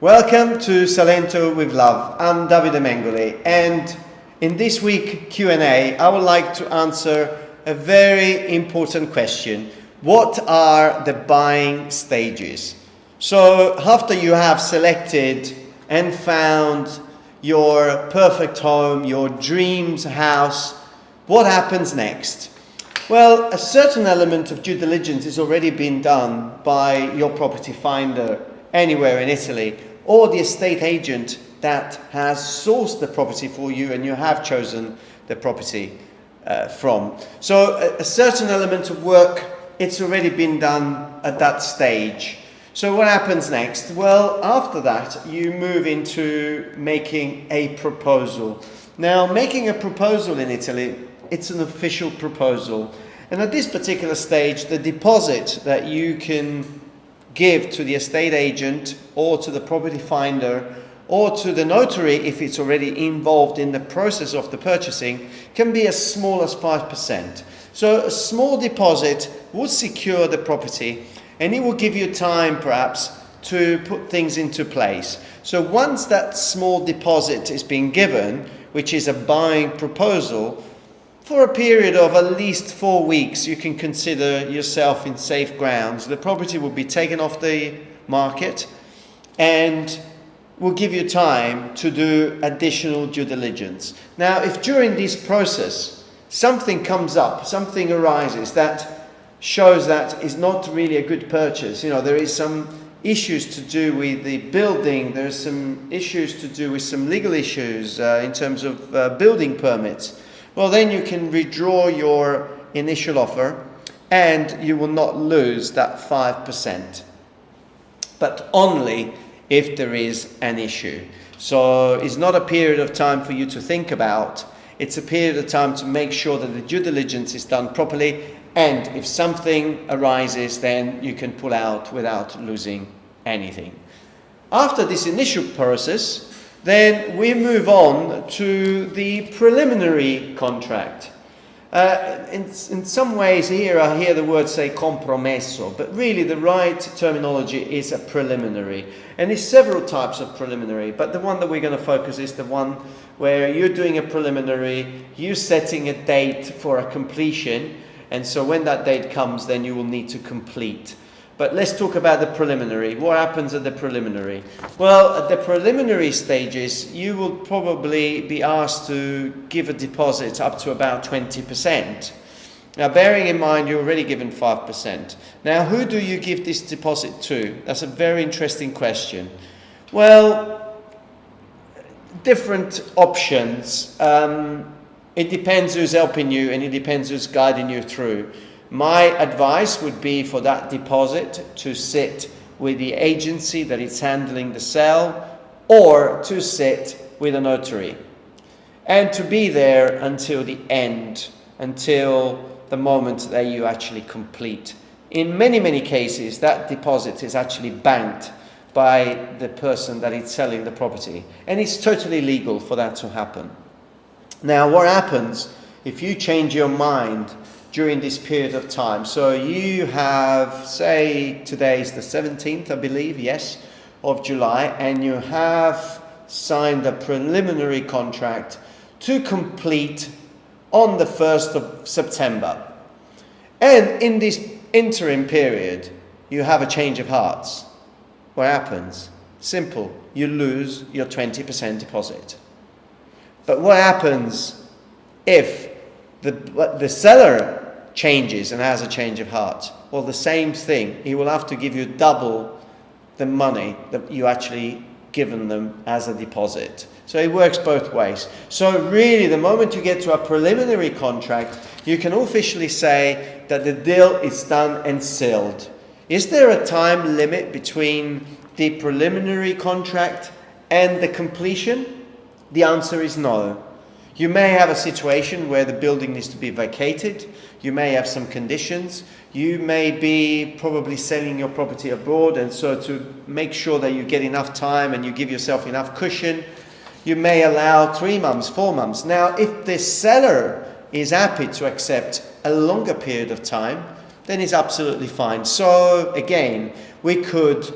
Welcome to Salento with Love. I'm Davide Mengoli, and in this week Q&A, I would like to answer a very important question. What are the buying stages? So after you have selected and found your perfect home, your dreams house, what happens next? Well, a certain element of due diligence is already been done by your property finder anywhere in Italy, or the estate agent that has sourced the property for you and you have chosen the property from. So a certain element of work, it's already been done at that stage. So what happens next? Well, after that, you move into making a proposal. Now, making a proposal in Italy, it's an official proposal. And at this particular stage, the deposit that you can give to the estate agent or to the property finder or to the notary, if it's already involved in the process of the purchasing, can be as small as 5%. So a small deposit will secure the property and it will give you time perhaps to put things into place. So once that small deposit is being given, which is a buying proposal, for a period of at least 4 weeks, you can consider yourself in safe grounds. The property will be taken off the market and will give you time to do additional due diligence. Now, if during this process something comes up, something arises that shows that is not really a good purchase, there is some issues to do with the building, there's some issues to do with some legal issues in terms of building permits, well, then you can withdraw your initial offer and you will not lose that 5%, but only if there is an issue. So it's not a period of time for you to think about, it's a period of time to make sure that the due diligence is done properly, and if something arises, then you can pull out without losing anything. After this initial process, then we move on to the preliminary contract. In some ways here I hear the word say compromesso, but really the right terminology is a preliminary. And there's several types of preliminary, but the one that we're going to focus is the one where you're doing a preliminary, you're setting a date for a completion, and so when that date comes, then you will need to complete. But let's talk about the preliminary. What happens at the preliminary? Well, at the preliminary stages, you will probably be asked to give a deposit up to about 20%. Now, bearing in mind you're already given 5%. Now, who do you give this deposit to? That's a very interesting question. Well, different options. It depends who's helping you and it depends who's guiding you through. My advice would be for that deposit to sit with the agency that is handling the sale or to sit with a notary and to be there until the end, until the moment that you actually complete. In many, many cases, that deposit is actually banked by the person that is selling the property, and it's totally legal for that to happen. Now, what happens if you change your mind during this period of time? So you have, say, today's the 17th, I believe, yes, of July, and you have signed a preliminary contract to complete on the 1st of September. And in this interim period, you have a change of hearts. What happens? Simple. You lose your 20% deposit. But what happens if the seller changes and has a change of heart? Well, the same thing. He will have to give you double the money that you actually given them as a deposit. So it works both ways. So really, the moment you get to a preliminary contract, you can officially say that the deal is done and sealed. Is there a time limit between the preliminary contract and the completion? The answer is no. You may have a situation where the building needs to be vacated. You may have some conditions. You may be probably selling your property abroad, and so to make sure that you get enough time and you give yourself enough cushion, you may allow 3 months, 4 months. Now, if the seller is happy to accept a longer period of time, then it's absolutely fine. So again, we could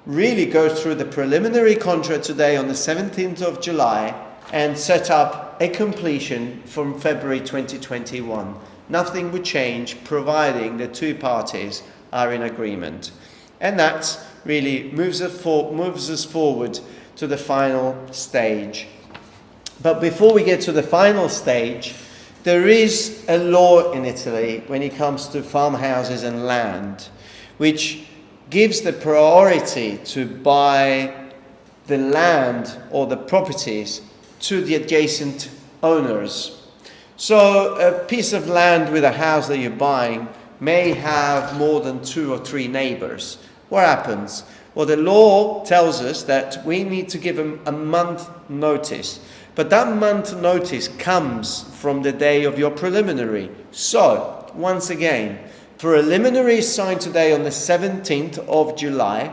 really go through the preliminary contract today on the 17th of July and set up a completion from February 2021. Nothing would change providing the two parties are in agreement. And that really moves us forward to the final stage. But before we get to the final stage, there is a law in Italy when it comes to farmhouses and land, which gives the priority to buy the land or the properties to the adjacent owners. So a piece of land with a house that you're buying may have more than 2 or 3 neighbors. What happens? Well, the law tells us that we need to give them a month notice. But that month notice comes from the day of your preliminary. So, once again, preliminary is signed today on the 17th of July.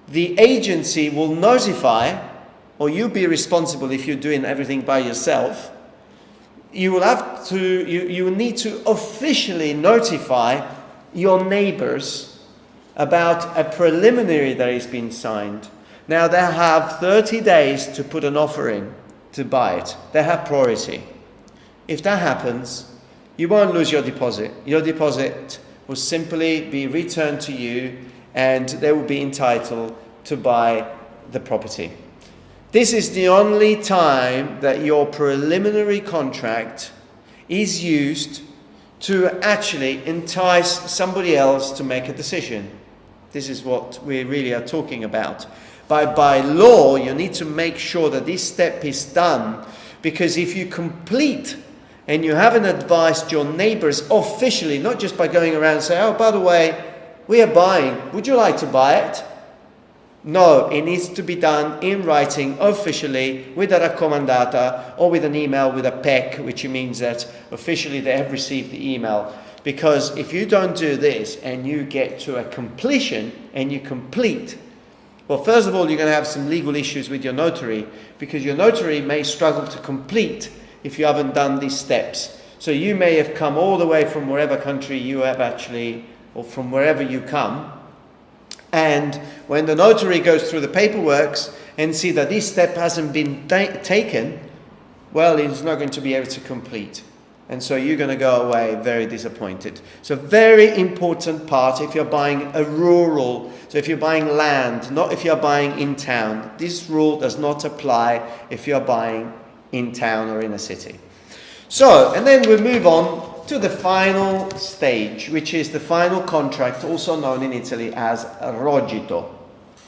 The agency will notify, or you'll be responsible if you're doing everything by yourself. You will need to officially notify your neighbors about a preliminary that has been signed. Now they have 30 days to put an offer in to buy it. They have priority. If that happens, you won't lose your deposit. Your deposit will simply be returned to you and they will be entitled to buy the property. This is the only time that your preliminary contract is used to actually entice somebody else to make a decision. This is what we really are talking about. By law, you need to make sure that this step is done, because if you complete and you haven't advised your neighbors officially, not just by going around and saying, oh, by the way, we are buying, would you like to buy it? No, it needs to be done in writing, officially, with a raccomandata or with an email with a PEC, which means that officially they have received the email. Because if you don't do this and you get to a completion and you complete, well, first of all, you're going to have some legal issues with your notary, because your notary may struggle to complete if you haven't done these steps. So you may have come all the way from wherever country you have actually, or from wherever you come, and when the notary goes through the paperwork and see that this step hasn't been taken, well, he's not going to be able to complete. And so you're going to go away very disappointed. So very important part if you're buying a rural, so if you're buying land, not if you're buying in town. This rule does not apply if you're buying in town or in a city. So, and then we move on to the final stage, which is the final contract, also known in Italy as rogito.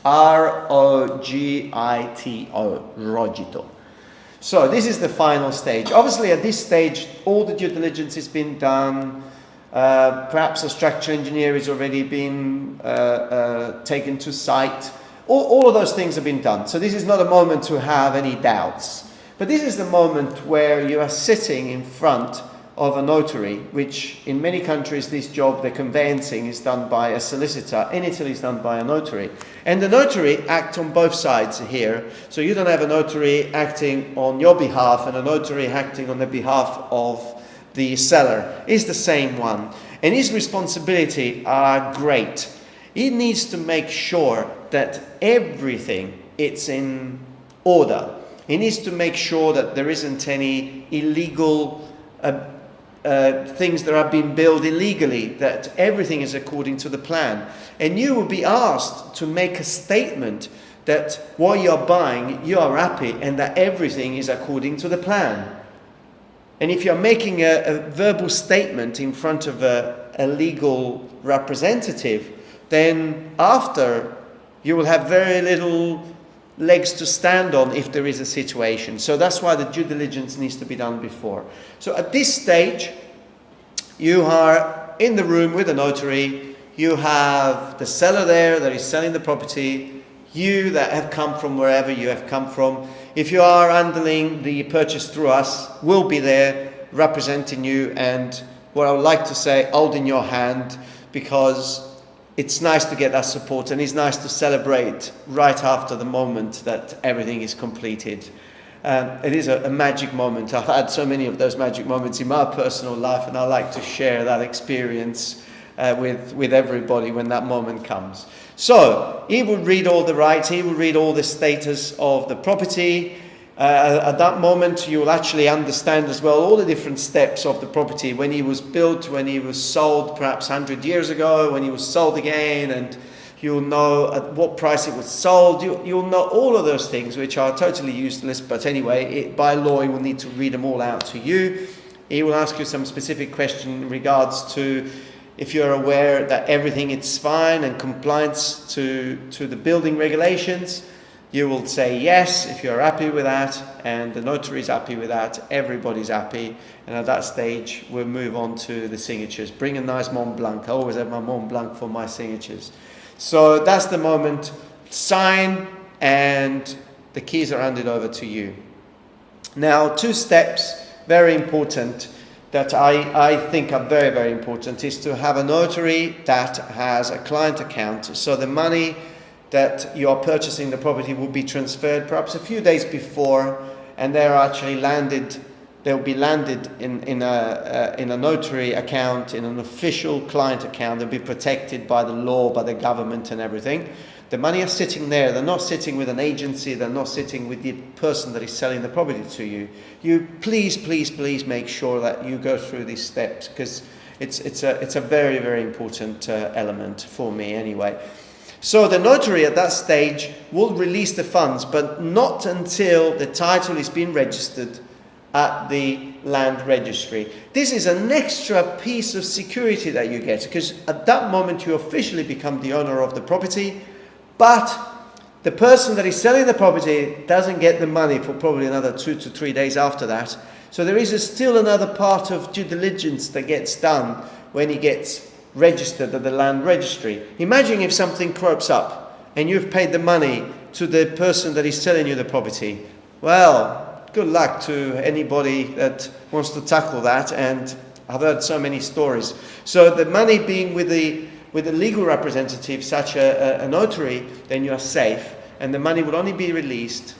R-O-G-I-T-O, rogito. So this is the final stage. Obviously at this stage, all the due diligence has been done. Perhaps a structural engineer has already been taken to site. All of those things have been done. So this is not a moment to have any doubts. But this is the moment where you are sitting in front of a notary, which in many countries this job, the conveyancing, is done by a solicitor. In Italy it's done by a notary. And the notary acts on both sides here. So you don't have a notary acting on your behalf and a notary acting on the behalf of the seller. It's the same one. And his responsibility are great. He needs to make sure that everything is in order. He needs to make sure that there isn't any illegal things that are being built illegally, that everything is according to the plan. And you will be asked to make a statement that what you're buying, you are happy and that everything is according to the plan. And if you're making a verbal statement in front of a legal representative, then after you will have very little legs to stand on if there is a situation. So that's why the due diligence needs to be done before. So at this stage, you are in the room with the notary, you have the seller there that is selling the property, you that have come from wherever you have come from. If you are handling the purchase through us, we'll be there representing you and what I would like to say, holding your hand, because it's nice to get that support and it's nice to celebrate right after the moment that everything is completed. It is a magic moment. I've had so many of those magic moments in my personal life, and I like to share that experience with everybody when that moment comes. So he will read all the rights, he will read all the status of the property. At that moment, you will actually understand as well all the different steps of the property, when it was built, when it was sold, perhaps 100 years ago, when it was sold again, and you'll know at what price it was sold. You'll know all of those things, which are totally useless, but anyway, by law, he will need to read them all out to you. He will ask you some specific question in regards to if you're aware that everything is fine and compliance to the building regulations. You will say yes if you're happy with that, and the notary is happy with that, everybody's happy, and at that stage we'll move on to the signatures. Bring a nice Mont Blanc. I always have my Mont Blanc for my signatures. So that's the moment. Sign, and the keys are handed over to you. Now, 2 steps, very important, that I think are very, very important, is to have a notary that has a client account. So the money that you are purchasing the property will be transferred perhaps a few days before, and they'll be landed in a notary account, in an official client account. They'll be protected by the law, by the government and everything. The money is sitting there. They're not sitting with an agency. They're not sitting with the person that is selling the property to you. You please make sure that you go through these steps, because it's a very, very important element for me anyway. So the notary at that stage will release the funds, but not until the title is being registered at the land registry. This is an extra piece of security that you get, because at that moment you officially become the owner of the property, but the person that is selling the property doesn't get the money for probably another 2 to 3 days after that. So there is still another part of due diligence that gets done when he gets registered at the land registry. Imagine if something crops up and you've paid the money to the person that is selling you the property. Well, good luck to anybody that wants to tackle that, and I've heard so many stories. So the money being with a legal representative, such a notary, then you are safe, and the money will only be released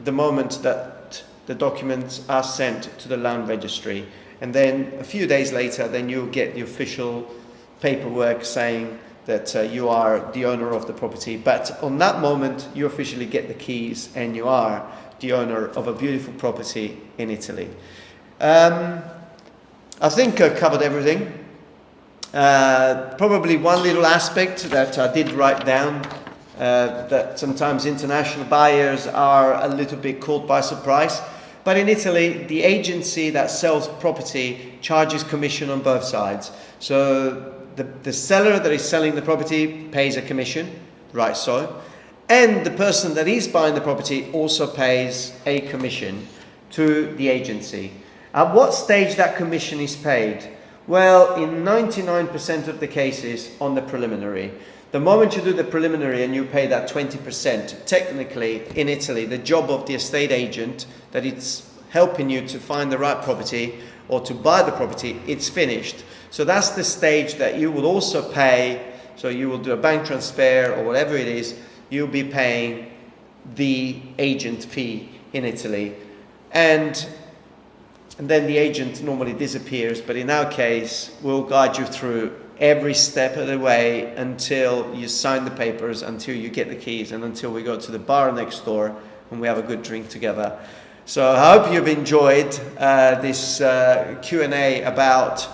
the moment that the documents are sent to the land registry. And then a few days later, then you'll get the official paperwork saying that you are the owner of the property. But on that moment, you officially get the keys, and you are the owner of a beautiful property in Italy. I think I covered everything. Probably one little aspect that I did write down, that sometimes international buyers are a little bit caught by surprise. But in Italy, the agency that sells property charges commission on both sides. So the seller that is selling the property pays a commission, right so, and the person that is buying the property also pays a commission to the agency. At what stage that commission is paid? Well, in 99% of the cases, on the preliminary. The moment you do the preliminary and you pay that 20%, technically in Italy, the job of the estate agent, that it's helping you to find the right property or to buy the property, it's finished. So that's the stage that you will also pay. So you will do a bank transfer or whatever it is, you'll be paying the agent fee in Italy. And then the agent normally disappears, but in our case, we'll guide you through every step of the way until you sign the papers, until you get the keys, and until we go to the bar next door and we have a good drink together. So I hope you've enjoyed this Q&A about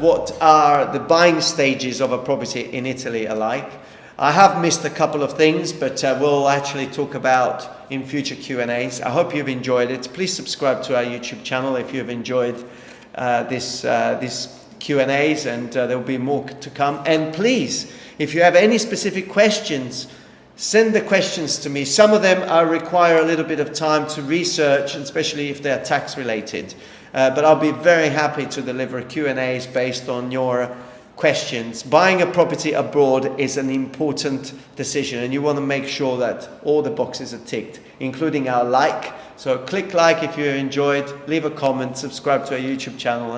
what are the buying stages of a property in Italy alike. I have missed a couple of things, but we'll actually talk about in future Q&As. I hope you've enjoyed it. Please subscribe to our YouTube channel if you've enjoyed this Q&As, and there will be more to come. And please, if you have any specific questions, send the questions to me. Some of them require a little bit of time to research, especially if they're tax related. But I'll be very happy to deliver Q&As based on your questions. Buying a property abroad is an important decision, and you want to make sure that all the boxes are ticked, including our like. So click like if you enjoyed, leave a comment, subscribe to our YouTube channel.